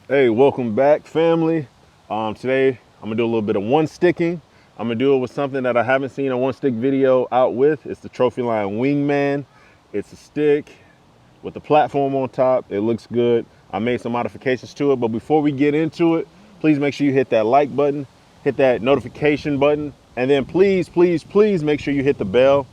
Hey, welcome back, family. Today I'm gonna do a little bit of one sticking. I'm gonna do it with something that I haven't seen a one stick video out with. It's the Trophyline WINGMAN. It's a stick with the platform on top. It looks good. I made some modifications to it, but before we get into it, please make sure you hit that like button, hit that notification button, and then please make sure you hit the bell.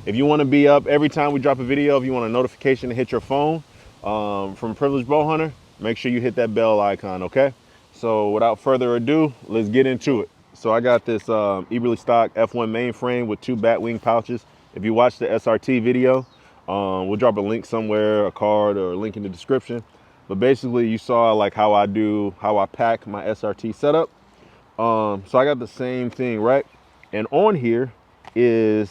If you want to be up every time we drop a video, if you want a notification to hit your phone from Privileged Bow Hunter, make sure you hit that bell icon, okay? So without further ado, let's get into it. So I got this Eberly stock F1 mainframe with 2 bat wing pouches. If you watch the SRT video, we'll drop a link somewhere, a card or a link in the description. But basically you saw like how I pack my SRT setup. So I got the same thing, right? And on here is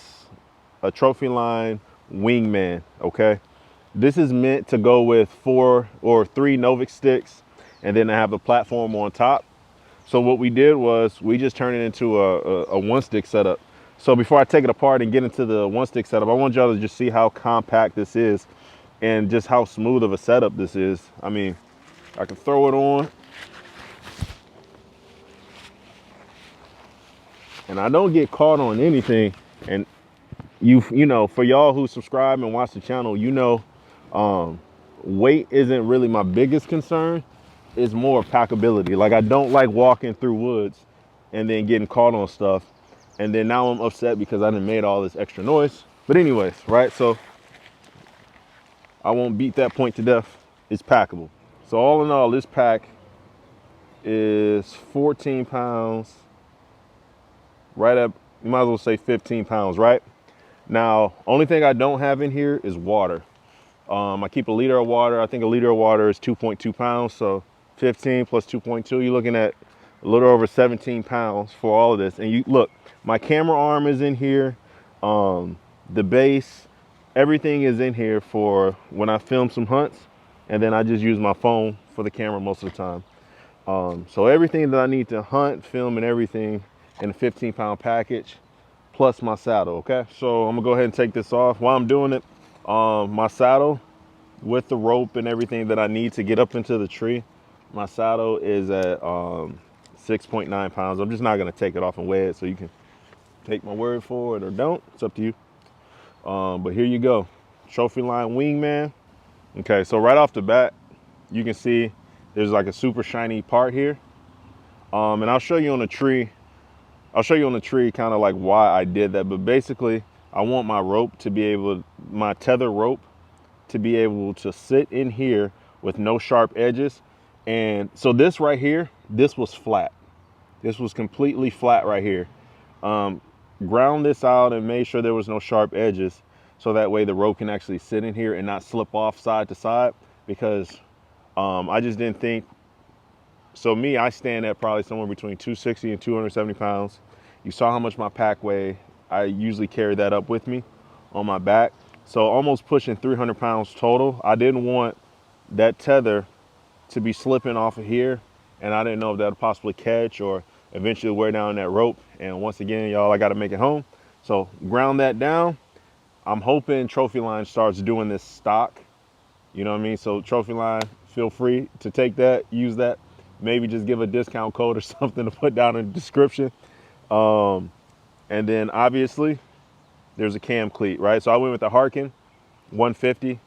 a Trophyline WINGMAN, okay? This is meant to go with 4 or 3 Novik sticks, and then I have the platform on top. So what we did was we just turned it into a one stick setup. So before I take it apart and get into the one stick setup, I want y'all to just see how compact this is and just how smooth of a setup this is. I mean, I can throw it on and I don't get caught on anything. And you know, for y'all who subscribe and watch the channel, you know, weight isn't really my biggest concern. It's more packability. Like I don't like walking through woods and then getting caught on stuff. And then now I'm upset because I done made all this extra noise. But anyways, right? So I won't beat that point to death. It's packable. So all in all, this pack is 14 pounds, right up, you might as well say 15 pounds, right? Now, only thing I don't have in here is water. I keep a liter of water. I think a liter of water is 2.2 pounds. So 15 plus 2.2, you're looking at a little over 17 pounds for all of this. And you look, my camera arm is in here. The base, everything is in here for when I film some hunts. And then I just use my phone for the camera most of the time. So everything that I need to hunt, film, and everything in a 15-pound package, plus my saddle, okay? So I'm gonna go ahead and take this off. While I'm doing it, my saddle with the rope and everything that I need to get up into the tree, my saddle is at 6.9 pounds. I'm just not gonna take it off and weigh it, so you can take my word for it or don't. It's up to you. But here you go, Trophyline WINGMAN. Okay, so right off the bat, you can see there's like a super shiny part here. And I'll show you on the tree. I'll show you on the tree kind of like why I did that. But basically, I want my rope to be able, my tether rope to be able to sit in here with no sharp edges. And so this right here, this was flat. This was completely flat right here. Ground this out and made sure there was no sharp edges. So that way the rope can actually sit in here and not slip off side to side, because I just didn't think. So me, I stand at probably somewhere between 260 and 270 pounds. You saw how much my pack weighed. I usually carry that up with me on my back. So almost pushing 300 pounds total. I didn't want that tether to be slipping off of here. And I didn't know if that would possibly catch or eventually wear down that rope. And once again, y'all, I got to make it home. So ground that down. I'm hoping Trophyline starts doing this stock. You know what I mean? So Trophyline, feel free to take that, use that. Maybe just give a discount code or something to put down in the description. And then obviously there's a cam cleat, right? So I went with the Harkin 150.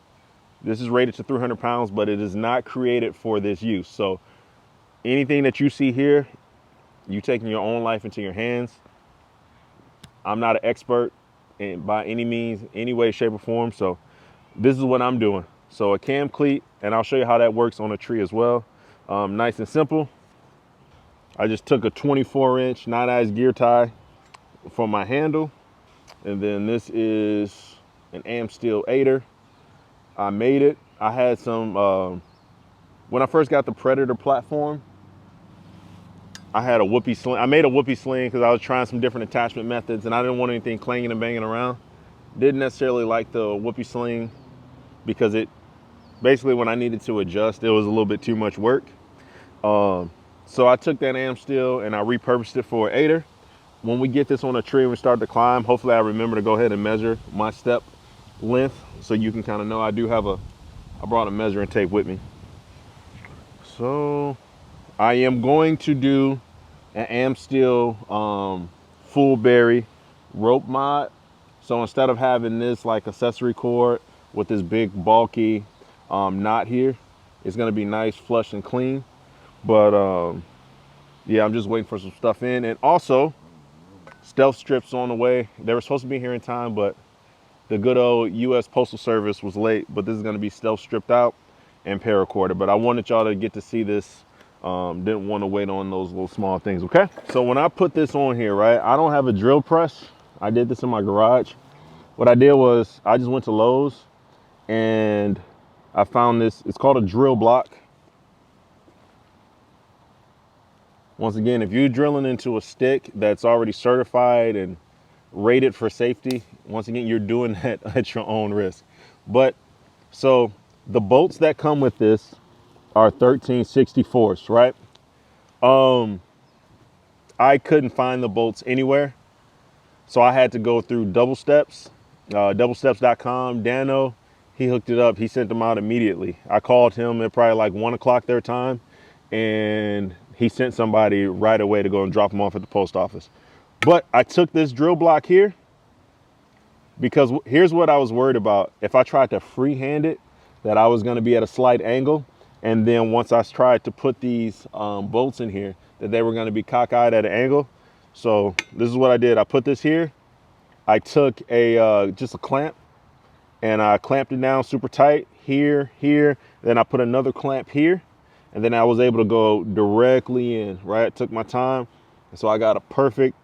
This is rated to 300 pounds, but it is not created for this use. So anything that you see here, you taking your own life into your hands. I'm not an expert by any means, any way, shape, or form. So this is what I'm doing. So a cam cleat, and I'll show you how that works on a tree as well. Nice and simple. I just took a 24-inch 9-eyes gear tie for my handle. And then this is an Amsteel 8er. I made it. I had some, when I first got the Predator platform, I had a whoopee sling. I made a whoopee sling because I was trying some different attachment methods and I didn't want anything clanging and banging around. Didn't necessarily like the whoopee sling because it, basically when I needed to adjust, it was a little bit too much work. So I took that Amsteel and I repurposed it for an 8er. When we get this on a tree and we start to climb, hopefully I remember to go ahead and measure my step length so you can kind of know. I brought a measuring tape with me. So I am going to do an Amsteel full berry rope mod. So instead of having this like accessory cord with this big bulky knot here, it's gonna be nice, flush and clean. But yeah, I'm just waiting for some stuff in. And also, stealth strips on the way. They were supposed to be here in time, but the good old US Postal Service was late. But this is gonna be stealth stripped out and paracorded. But I wanted y'all to get to see this. Didn't want to wait on those little small things, okay? So when I put this on here, right, I don't have a drill press. I did this in my garage. What I did was I just went to Lowe's and I found this. It's called a drill block. Once again, if you're drilling into a stick that's already certified and rated for safety, once again, you're doing that at your own risk. But so the bolts that come with this are 13/64, right? I couldn't find the bolts anywhere. So I had to go through Double Steps, doublesteps.com. Dano, he hooked it up. He sent them out immediately. I called him at probably like 1 o'clock their time, and he sent somebody right away to go and drop them off at the post office. But I took this drill block here because here's what I was worried about. If I tried to freehand it, that I was gonna be at a slight angle. And then once I tried to put these bolts in here, that they were gonna be cockeyed at an angle. So this is what I did. I put this here. I took a just a clamp and I clamped it down super tight here, here. Then I put another clamp here, and then I was able to go directly in, right? Took my time. And so I got a perfect,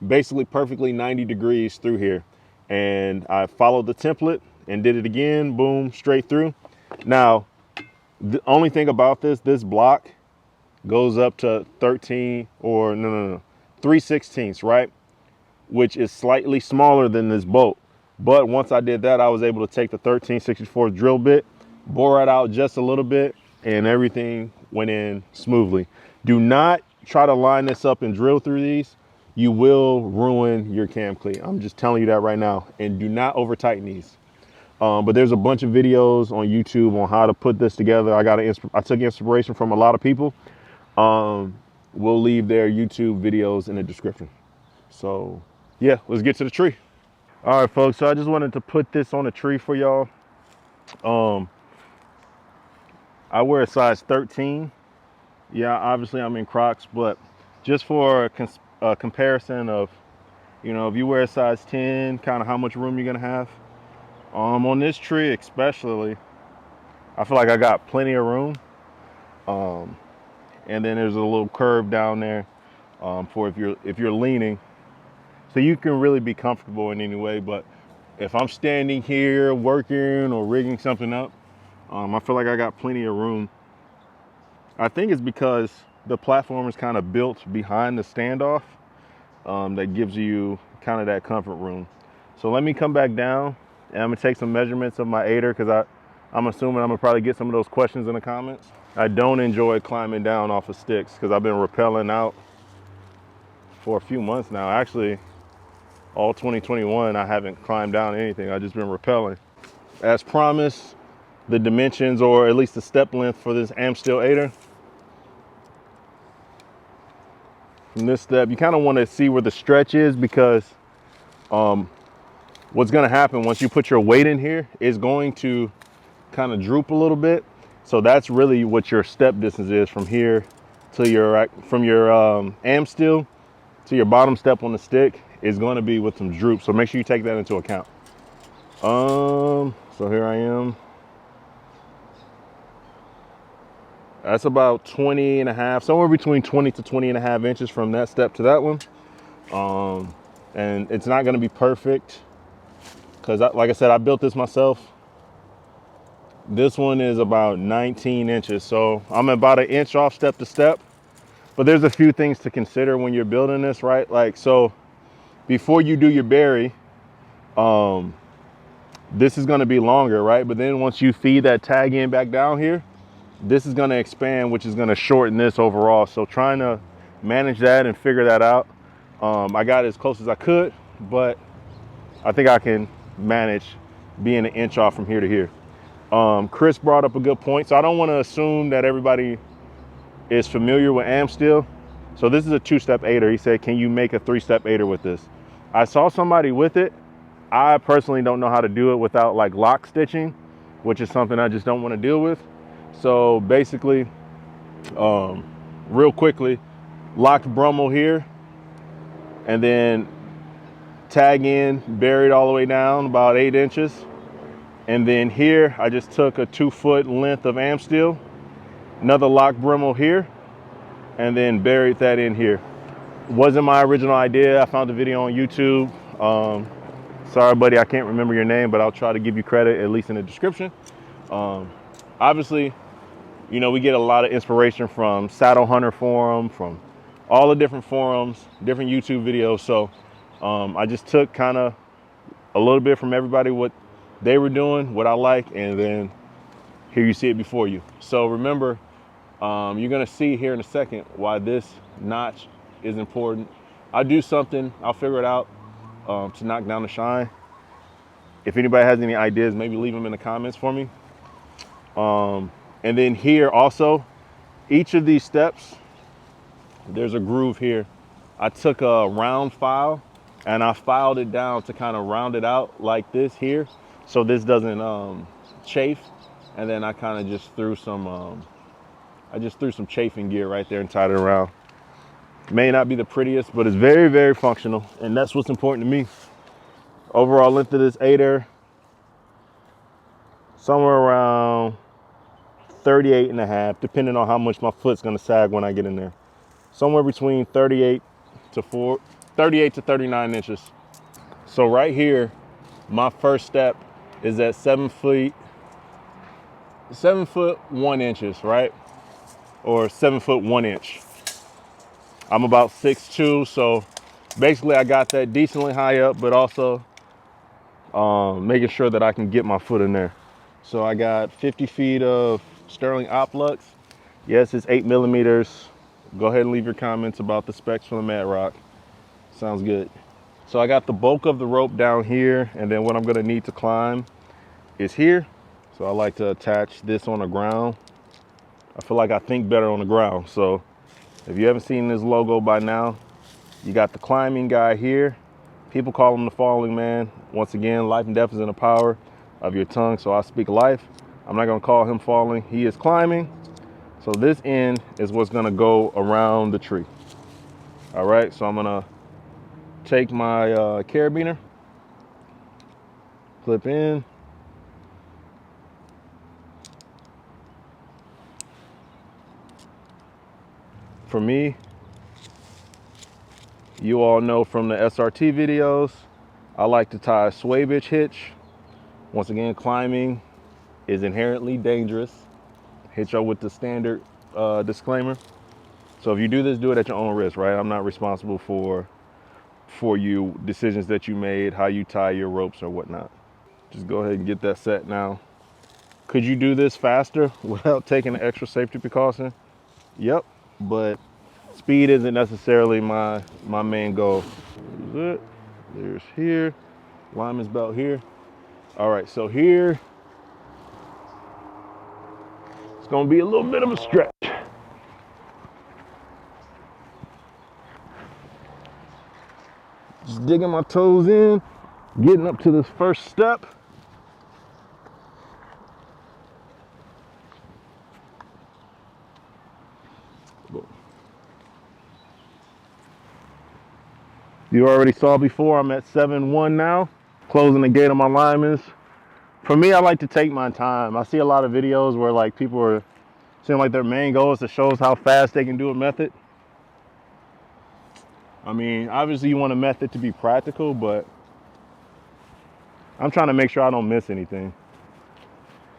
basically perfectly 90 degrees through here. And I followed the template and did it again, boom, straight through. Now, the only thing about this block goes up to 13 or no, 3/16, right? Which is slightly smaller than this bolt. But once I did that, I was able to take the 13/64 drill bit, bore it out just a little bit, and everything went in smoothly. Do not try to line this up and drill through these. You will ruin your cam cleat. I'm just telling you that right now. And do not over tighten these. But there's a bunch of videos on YouTube on how to put this together. I took inspiration from a lot of people. We'll leave their YouTube videos in the description. So yeah, let's get to the tree. All right, folks, so I just wanted to put this on a tree for y'all. I wear a size 13. Yeah, obviously I'm in Crocs, but just for a comparison of, you know, if you wear a size 10, kind of how much room you're gonna have. On this tree especially, I feel like I got plenty of room. And then there's a little curve down there for if you're leaning, so you can really be comfortable in any way. But if I'm standing here working or rigging something up, I feel like I got plenty of room. I think it's because the platform is kind of built behind the standoff that gives you kind of that comfort room. So let me come back down and I'm gonna take some measurements of my aider, because I'm assuming I'm gonna probably get some of those questions in the comments. I don't enjoy climbing down off of sticks because I've been rappelling out for a few months now. Actually, all 2021, I haven't climbed down anything. I've just been rappelling. As promised, the dimensions, or at least the step length for this Amsteel aider. From this step, you kind of want to see where the stretch is, because what's going to happen once you put your weight in here is going to kind of droop a little bit. So that's really what your step distance is from here to your Amsteel to your bottom step on the stick is going to be with some droop. So make sure you take that into account. So here I am. That's about 20 and a half, somewhere between 20 to 20 and a half inches from that step to that one. And it's not going to be perfect because, like I said, I built this myself. This one is about 19 inches. So I'm about an inch off step to step. But there's a few things to consider when you're building this, right? Like, so before you do your berry, this is going to be longer, right? But then once you feed that tag in back down here, this is going to expand, which is going to shorten this overall. So trying to manage that and figure that out. I got as close as I could, but I think I can manage being an inch off from here to here. Chris brought up a good point. So I don't want to assume that everybody is familiar with Amsteel. So this is a 2-step aider. He said, can you make a 3-step aider with this? I saw somebody with it. I personally don't know how to do it without like lock stitching, which is something I just don't want to deal with. So basically, real quickly, locked Brummel here, and then tag in, buried all the way down about 8 inches. And then here, I just took a 2-foot length of Amsteel, another locked Brummel here, and then buried that in here. Wasn't my original idea. I found the video on YouTube. Sorry, buddy, I can't remember your name, but I'll try to give you credit, at least in the description. Obviously, you know, we get a lot of inspiration from Saddle Hunter Forum, from all the different forums, different YouTube videos. So I just took kind of a little bit from everybody, what they were doing, what I like, and then here you see it before you. So remember, you're gonna see here in a second why this notch is important. I'll do something, I'll figure it out to knock down the shine. If anybody has any ideas, maybe leave them in the comments for me. And then here also, each of these steps, there's a groove here. I took a round file and I filed it down to kind of round it out like this here, so this doesn't chafe. And then I kind of just threw some, chafing gear right there and tied it around. May not be the prettiest, but it's very, very functional, and that's what's important to me. Overall length of this aider, somewhere around 38 and a half, depending on how much my foot's gonna sag when I get in there. Somewhere between 38 to 39 inches. So right here, my first step is at 7 foot 1 inches, right? Or 7 foot 1 inch. I'm about 6'2", so basically I got that decently high up, but also making sure that I can get my foot in there. So I got 50 feet of Sterling Oplux. Yes, it's 8 millimeters. Go ahead and leave your comments about the specs from the Madrock. Sounds good. So I got the bulk of the rope down here, and then what I'm gonna need to climb is here. So I like to attach this on the ground. I feel like I think better on the ground. So if you haven't seen this logo by now, you got the climbing guy here. People call him the falling man. Once again, life and death is in the power of your tongue, so I speak life. I'm not gonna call him falling. He is climbing. So this end is what's gonna go around the tree. All right, so I'm gonna take my carabiner, clip in. For me, you all know from the SRT videos, I like to tie a sway bitch hitch. Once again, climbing is inherently dangerous. Hit y'all with the standard disclaimer. So if you do this, do it at your own risk, right? I'm not responsible for you decisions that you made, how you tie your ropes or whatnot. Just go ahead and get that set now. Could you do this faster without taking an extra safety precaution? Yep, but speed isn't necessarily my main goal. There's it. There's here. Lineman's belt here. All right, so here, it's gonna be a little bit of a stretch. Just digging my toes in, getting up to this first step. You already saw before, I'm at 7-1 now, closing the gate on my linemen. For me, I like to take my time. I see a lot of videos where like people are saying like their main goal is to show us how fast they can do a method. I mean, obviously you want a method to be practical, but I'm trying to make sure I don't miss anything.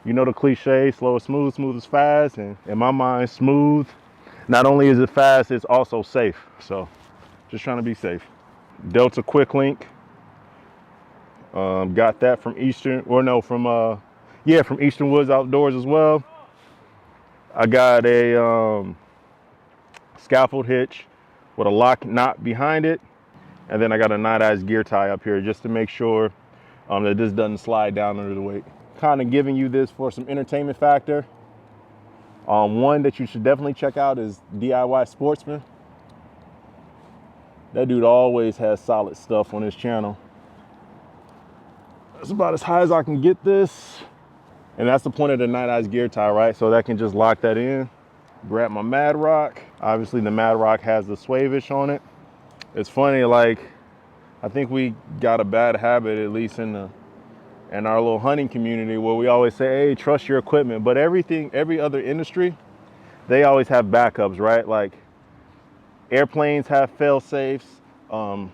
You know the cliche, slow is smooth, smooth is fast, and in my mind, smooth, not only is it fast, it's also safe. So just trying to be safe. Delta Quick Link. Got that from from Eastern Woods Outdoors as well. I got a scaffold hitch with a lock knot behind it, and then I got a night eyes gear tie up here just to make sure that this doesn't slide down under the weight. kind of giving you this for some entertainment factor. One that you should definitely check out is DIY Sportsman. That dude always has solid stuff on his channel. That's about as high as I can get this. And that's the point of the Night Eyes gear tie, right? So that can just lock that in. Grab my Madrock. Obviously the Madrock has the swavish on it. It's funny, like, I think we got a bad habit, at least in our little hunting community, where we always say, hey, trust your equipment. But every other industry, they always have backups, right? Like airplanes have fail safes,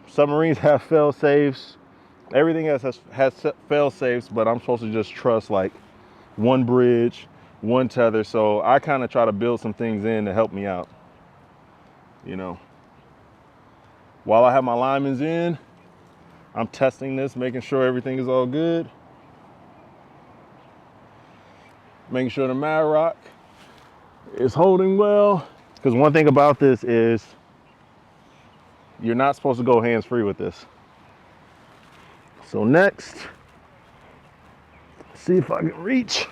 submarines have fail safes, everything else has fail safes, but I'm supposed to just trust like one bridge, one tether. So I kind of try to build some things in to help me out, you know. While I have my lineman's in, I'm testing this, making sure everything is all good. Making sure the Madrock is holding well. Because one thing about this is you're not supposed to go hands-free with this. So next, see if I can reach.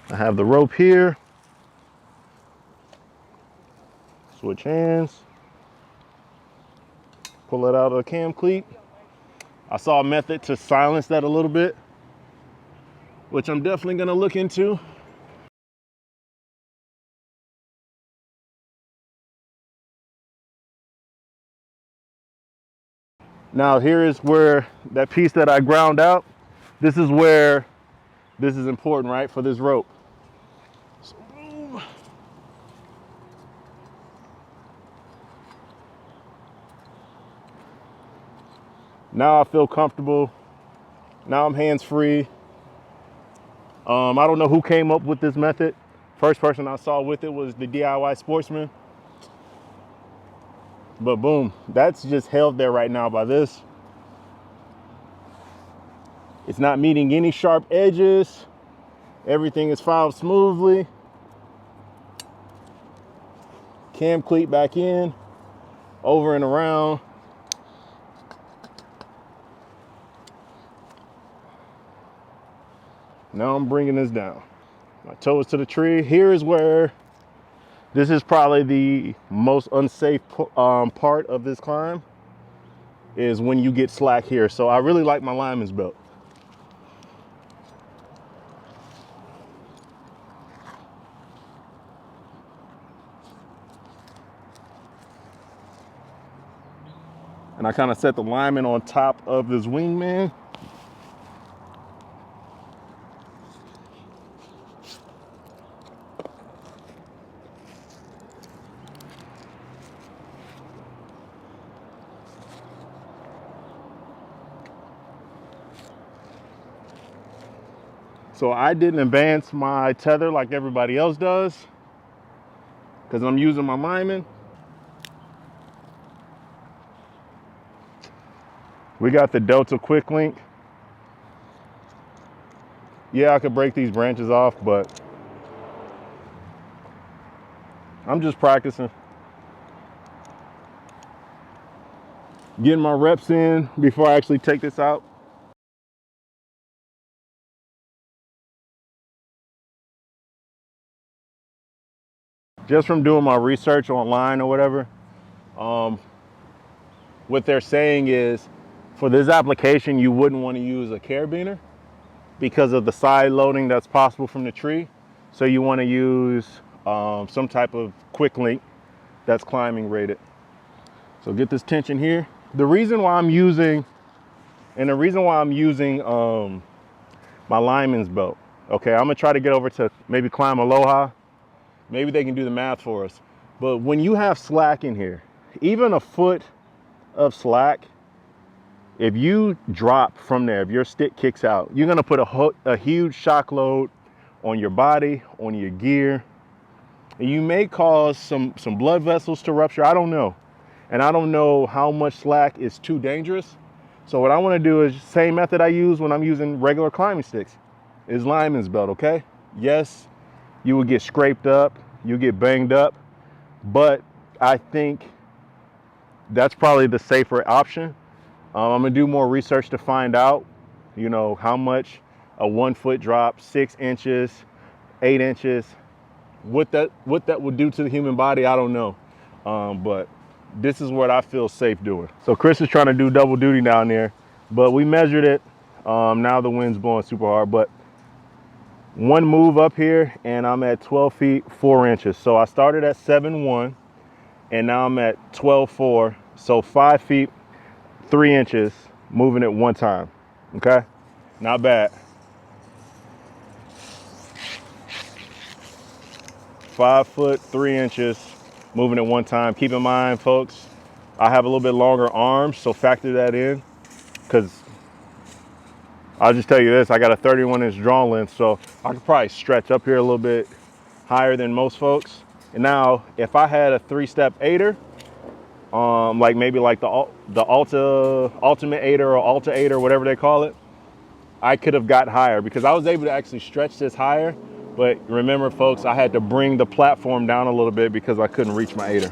I have the rope here. Switch hands. Pull it out of the cam cleat. I saw a method to silence that a little bit, which I'm definitely gonna look into. Now here is where that piece that I ground out, this is where this is important, right, for this rope. So boom. Now I feel comfortable. Now I'm hands-free. I don't know who came up with this method. First person I saw with it was the DIY Sportsman. But boom, that's just held there right now by this. It's not meeting any sharp edges. Everything is filed smoothly. Cam cleat back in, over and around. Now I'm bringing this down. My toes to the tree. Here is where, this is probably the most unsafe part of this climb, is when you get slack here. So I really like my lineman's belt. And I kind of set the lineman on top of this wingman. So I didn't advance my tether like everybody else does, because I'm using my lineman. We got the Delta Quick Link. Yeah, I could break these branches off, but I'm just practicing. Getting my reps in before I actually take this out. Just from doing my research online or whatever, what they're saying is for this application, you wouldn't want to use a carabiner because of the side loading that's possible from the tree. So you want to use some type of quick link that's climbing rated. So get this tension here. The reason why I'm using, my lineman's belt, okay, I'm gonna try to get over to maybe climb Aloha. Maybe they can do the math for us. But when you have slack in here, even a foot of slack, if you drop from there, if your stick kicks out, you're gonna put a huge shock load on your body, on your gear. And you may cause some blood vessels to rupture, I don't know. And I don't know how much slack is too dangerous. So what I wanna do is same method I use when I'm using regular climbing sticks, is lineman's belt, okay? Yes, you will get scraped up, you get banged up, but I think that's probably the safer option. I'm gonna do more research to find out, you know, how much a 1 foot drop, 6 inches, 8 inches, what that would do to the human body, I don't know. But this is what I feel safe doing. So Chris is trying to do double duty down there, but we measured it. Now the wind's blowing super hard, but one move up here and I'm at 12 feet 4 inches. So I started at 7.1 and now I'm at 12.4. So 5 feet 3 inches moving it one time. Okay, not bad. 5 foot 3 inches moving it one time. Keep in mind, folks, I have a little bit longer arms, so factor that in, because I'll just tell you this, I got a 31-inch draw length, so I could probably stretch up here a little bit higher than most folks. And now, if I had a 3-step aider, like maybe like the Ultimate Aider or Alta Aider, whatever they call it, I could have got higher because I was able to actually stretch this higher. But remember, folks, I had to bring the platform down a little bit because I couldn't reach my aider.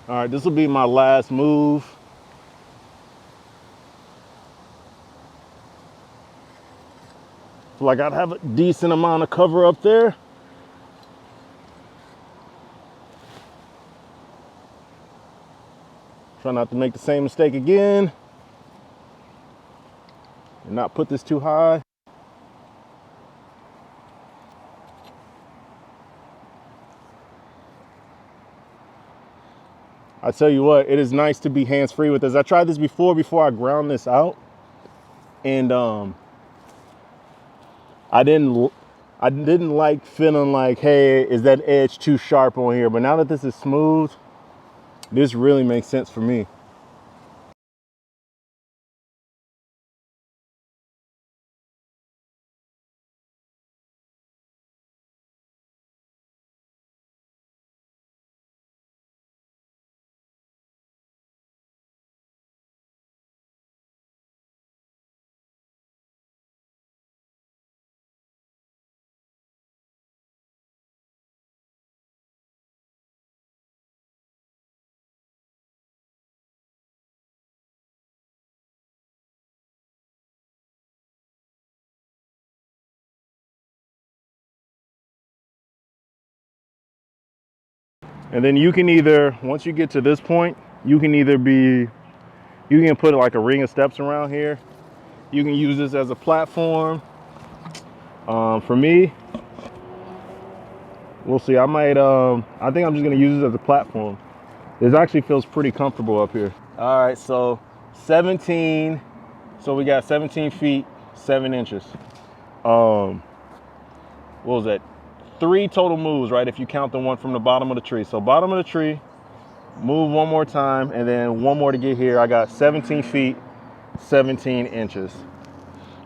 All right, this will be my last move. Feel like I'd have a decent amount of cover up there. Try not to make the same mistake again and not put this too high. I tell you what, it is nice to be hands-free with this. I tried this before I ground this out, and I didn't like feeling like, hey, is that edge too sharp on here? But now that this is smooth, this really makes sense for me. And then you can either, once you get to this point, you can put like a ring of steps around here. You can use this as a platform. For me, we'll see. I might, I think I'm just gonna use this as a platform. This actually feels pretty comfortable up here. All right, so 17. So we got 17 feet, 7 inches. What was that? 3 total moves, right? If you count the one from the bottom of the tree. So bottom of the tree, move one more time, and then one more to get here. I got 17 feet, 17 inches.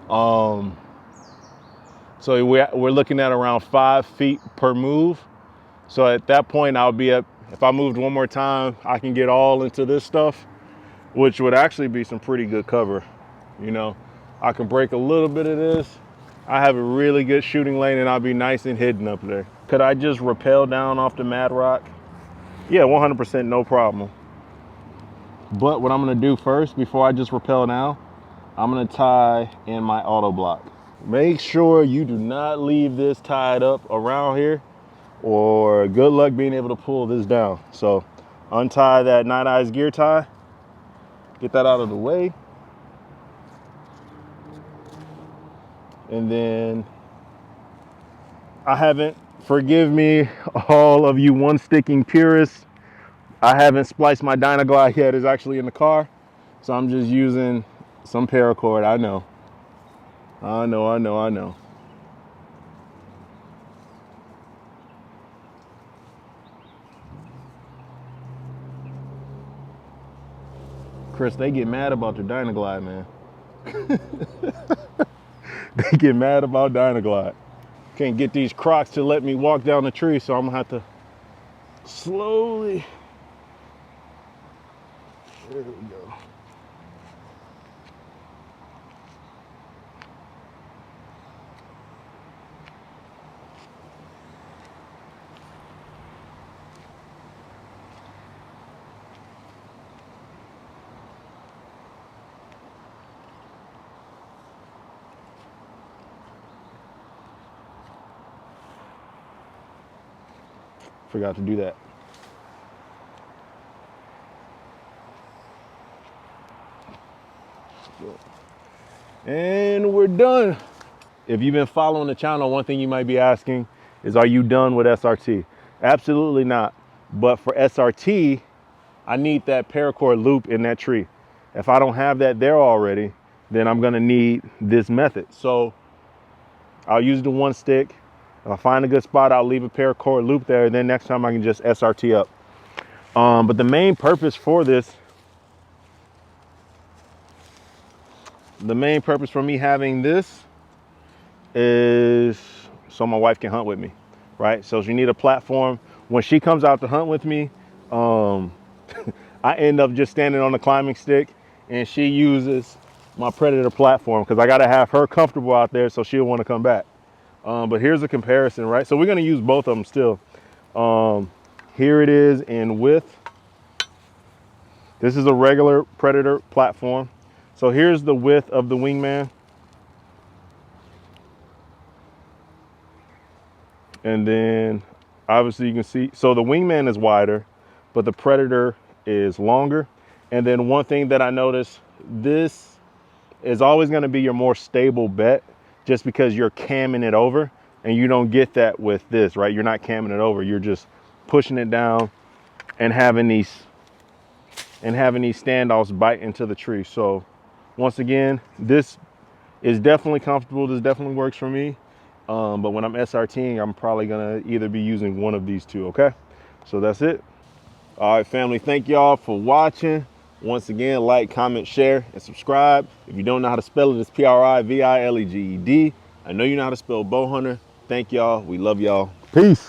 So we're looking at around 5 feet per move. So at that point, I'll be up, if I moved one more time, I can get all into this stuff, which would actually be some pretty good cover. You know, I can break a little bit of this. I have a really good shooting lane and I'll be nice and hidden up there. Could I just rappel down off the Madrock? Yeah, 100%, no problem. But what I'm gonna do first, before I just rappel down, I'm gonna tie in my auto block. Make sure you do not leave this tied up around here, or good luck being able to pull this down. So untie that Night Eyes gear tie, get that out of the way. And then forgive me, all of you one-sticking purists, I haven't spliced my Dynaglide yet. It's actually in the car. So I'm just using some paracord. I know. Chris, they get mad about your Dynaglide, man. They get mad about Dynaglide. Can't get these Crocs to let me walk down the tree, so I'm gonna have to slowly. There we go. Forgot to do that. And we're done. If you've been following the channel, one thing you might be asking is, are you done with SRT? Absolutely not. But for SRT, I need that paracord loop in that tree. If I don't have that there already, then I'm gonna need this method. So I'll use the one stick. If I find a good spot, I'll leave a paracord loop there. And then next time I can just SRT up. But the main purpose for this, the main purpose for me having this is so my wife can hunt with me, right? So she need a platform. When she comes out to hunt with me, I end up just standing on the climbing stick and she uses my Predator platform because I got to have her comfortable out there so she'll want to come back. But here's a comparison, right? So we're going to use both of them still. Here it is in width. This is a regular Predator platform. So here's the width of the Wingman. And then obviously you can see, so the Wingman is wider, but the Predator is longer. And then one thing that I noticed, this is always going to be your more stable bet just because you're camming it over, and you don't get that with this, right? You're not camming it over. You're just pushing it down and having these standoffs bite into the tree. So once again, this is definitely comfortable. This definitely works for me. But when I'm SRTing, I'm probably gonna either be using one of these two, okay? So that's it. All right, family, thank y'all for watching. Once again, like, comment, share, and subscribe. If you don't know how to spell it, it's Privileged. I know you know how to spell bow hunter. Thank y'all. We love y'all. Peace.